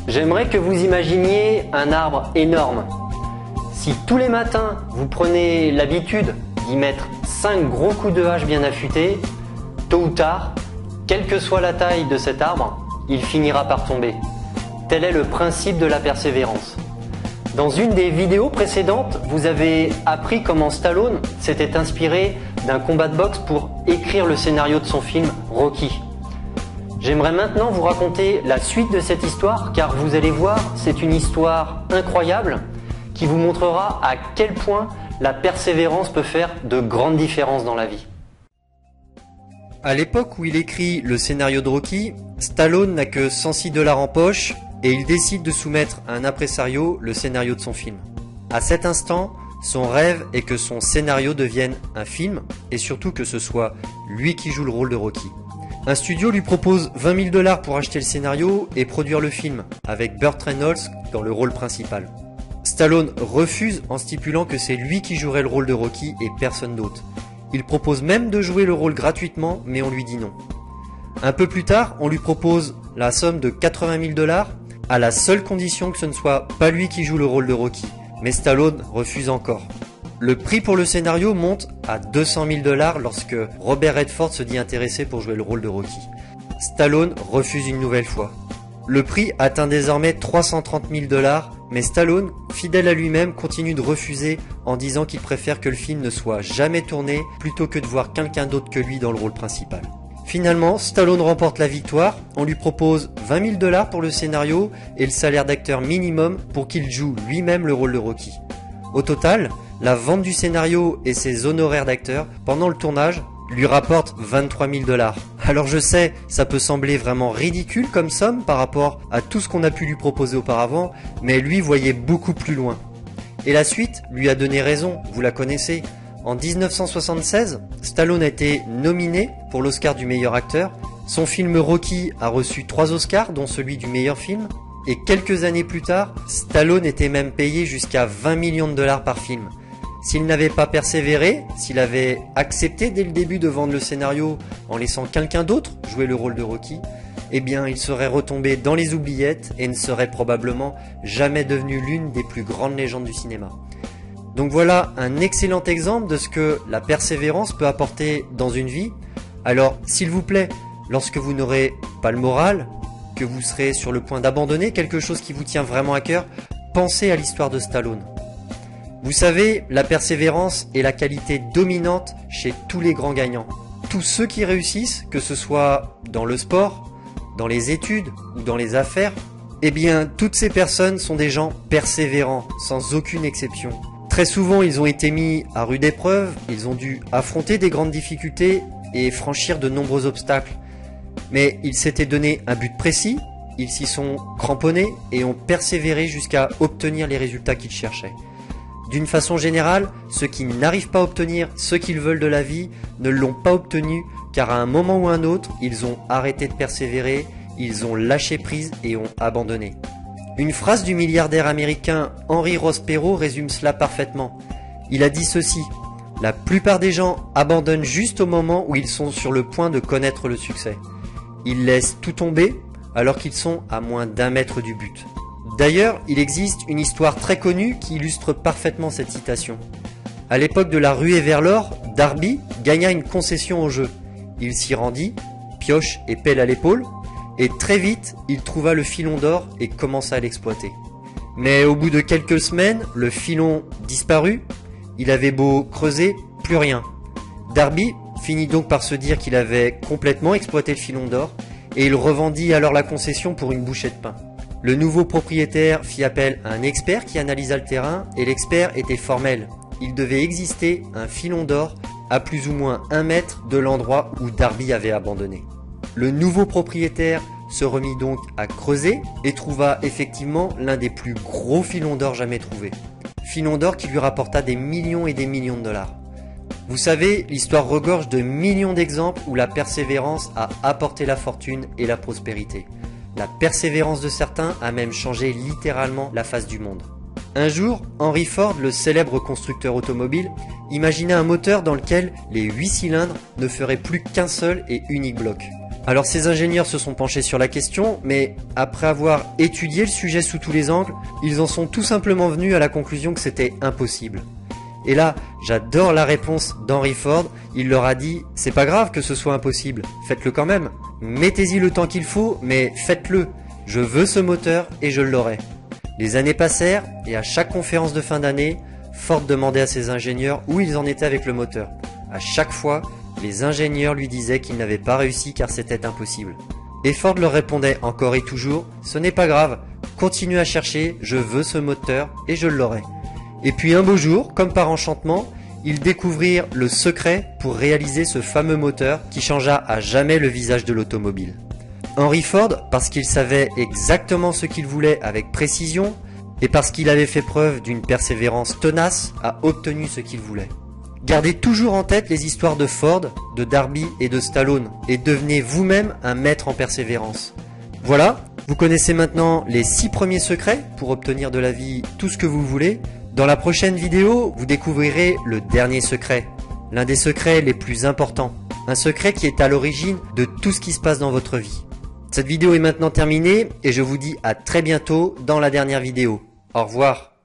J'aimerais que vous imaginiez un arbre énorme. Si tous les matins vous prenez l'habitude d'y mettre 5 gros coups de hache bien affûtés, tôt ou tard, quelle que soit la taille de cet arbre, il finira par tomber. Tel est le principe de la persévérance. Dans une des vidéos précédentes, vous avez appris comment Stallone s'était inspiré d'un combat de boxe pour écrire le scénario de son film Rocky. J'aimerais maintenant vous raconter la suite de cette histoire car vous allez voir, c'est une histoire incroyable qui vous montrera à quel point la persévérance peut faire de grandes différences dans la vie. À l'époque où il écrit le scénario de Rocky, Stallone n'a que 106 $ en poche et il décide de soumettre à un impresario le scénario de son film. À cet instant, son rêve est que son scénario devienne un film et surtout que ce soit lui qui joue le rôle de Rocky. Un studio lui propose 20 000 $ pour acheter le scénario et produire le film, avec Burt Reynolds dans le rôle principal. Stallone refuse en stipulant que c'est lui qui jouerait le rôle de Rocky et personne d'autre. Il propose même de jouer le rôle gratuitement, mais on lui dit non. Un peu plus tard, on lui propose la somme de 80 000 $ à la seule condition que ce ne soit pas lui qui joue le rôle de Rocky. Mais Stallone refuse encore. Le prix pour le scénario monte à 200 000 $ lorsque Robert Redford se dit intéressé pour jouer le rôle de Rocky. Stallone refuse une nouvelle fois. Le prix atteint désormais 330 000 $, mais Stallone, fidèle à lui-même, continue de refuser en disant qu'il préfère que le film ne soit jamais tourné plutôt que de voir quelqu'un d'autre que lui dans le rôle principal. Finalement, Stallone remporte la victoire, on lui propose 20 000 $ pour le scénario et le salaire d'acteur minimum pour qu'il joue lui-même le rôle de Rocky. Au total, la vente du scénario et ses honoraires d'acteur pendant le tournage lui rapportent 23 000 $. Alors je sais, ça peut sembler vraiment ridicule comme somme par rapport à tout ce qu'on a pu lui proposer auparavant, mais lui voyait beaucoup plus loin. Et la suite lui a donné raison, vous la connaissez. En 1976, Stallone a été nominé pour l'Oscar du meilleur acteur. Son film Rocky a reçu 3 Oscars, dont celui du meilleur film. Et quelques années plus tard, Stallone était même payé jusqu'à 20 millions de $ par film. S'il n'avait pas persévéré, s'il avait accepté dès le début de vendre le scénario en laissant quelqu'un d'autre jouer le rôle de Rocky, eh bien il serait retombé dans les oubliettes et ne serait probablement jamais devenu l'une des plus grandes légendes du cinéma. Donc voilà un excellent exemple de ce que la persévérance peut apporter dans une vie. Alors s'il vous plaît, lorsque vous n'aurez pas le moral, que vous serez sur le point d'abandonner quelque chose qui vous tient vraiment à cœur, pensez à l'histoire de Stallone. Vous savez, la persévérance est la qualité dominante chez tous les grands gagnants. Tous ceux qui réussissent, que ce soit dans le sport, dans les études ou dans les affaires, eh bien, toutes ces personnes sont des gens persévérants, sans aucune exception. Très souvent, ils ont été mis à rude épreuve, ils ont dû affronter des grandes difficultés et franchir de nombreux obstacles. Mais ils s'étaient donné un but précis, ils s'y sont cramponnés et ont persévéré jusqu'à obtenir les résultats qu'ils cherchaient. D'une façon générale, ceux qui n'arrivent pas à obtenir ce qu'ils veulent de la vie ne l'ont pas obtenu car à un moment ou un autre, ils ont arrêté de persévérer, ils ont lâché prise et ont abandonné. Une phrase du milliardaire américain Henry Ross Perot résume cela parfaitement. Il a dit ceci: « La plupart des gens abandonnent juste au moment où ils sont sur le point de connaître le succès. Ils laissent tout tomber alors qu'ils sont à moins d'1 mètre du but. » D'ailleurs, il existe une histoire très connue qui illustre parfaitement cette citation. À l'époque de la ruée vers l'or, Darby gagna une concession au jeu. Il s'y rendit, pioche et pelle à l'épaule, et très vite, il trouva le filon d'or et commença à l'exploiter. Mais au bout de quelques semaines, le filon disparut, il avait beau creuser, plus rien. Darby finit donc par se dire qu'il avait complètement exploité le filon d'or, et il revendit alors la concession pour une bouchée de pain. Le nouveau propriétaire fit appel à un expert qui analysa le terrain et l'expert était formel. Il devait exister un filon d'or à plus ou moins 1 mètre de l'endroit où Darby avait abandonné. Le nouveau propriétaire se remit donc à creuser et trouva effectivement l'un des plus gros filons d'or jamais trouvés. Filon d'or qui lui rapporta des millions et des millions de $. Vous savez, l'histoire regorge de millions d'exemples où la persévérance a apporté la fortune et la prospérité. La persévérance de certains a même changé littéralement la face du monde. Un jour, Henry Ford, le célèbre constructeur automobile, imagina un moteur dans lequel les 8 cylindres ne feraient plus qu'un seul et unique bloc. Alors ces ingénieurs se sont penchés sur la question, mais après avoir étudié le sujet sous tous les angles, ils en sont tout simplement venus à la conclusion que c'était impossible. Et là, j'adore la réponse d'Henry Ford. Il leur a dit « C'est pas grave que ce soit impossible, faites-le quand même. Mettez-y le temps qu'il faut, mais faites-le. Je veux ce moteur et je l'aurai. » Les années passèrent et à chaque conférence de fin d'année, Ford demandait à ses ingénieurs où ils en étaient avec le moteur. À chaque fois, les ingénieurs lui disaient qu'ils n'avaient pas réussi car c'était impossible. Et Ford leur répondait encore et toujours « Ce n'est pas grave, continuez à chercher, je veux ce moteur et je l'aurai. » Et puis un beau jour, comme par enchantement, ils découvrirent le secret pour réaliser ce fameux moteur qui changea à jamais le visage de l'automobile. Henry Ford, parce qu'il savait exactement ce qu'il voulait avec précision, et parce qu'il avait fait preuve d'une persévérance tenace, a obtenu ce qu'il voulait. Gardez toujours en tête les histoires de Ford, de Darby et de Stallone, et devenez vous-même un maître en persévérance. Voilà, vous connaissez maintenant les 6 premiers secrets pour obtenir de la vie tout ce que vous voulez. Dans la prochaine vidéo, vous découvrirez le dernier secret, l'un des secrets les plus importants, un secret qui est à l'origine de tout ce qui se passe dans votre vie. Cette vidéo est maintenant terminée et je vous dis à très bientôt dans la dernière vidéo. Au revoir.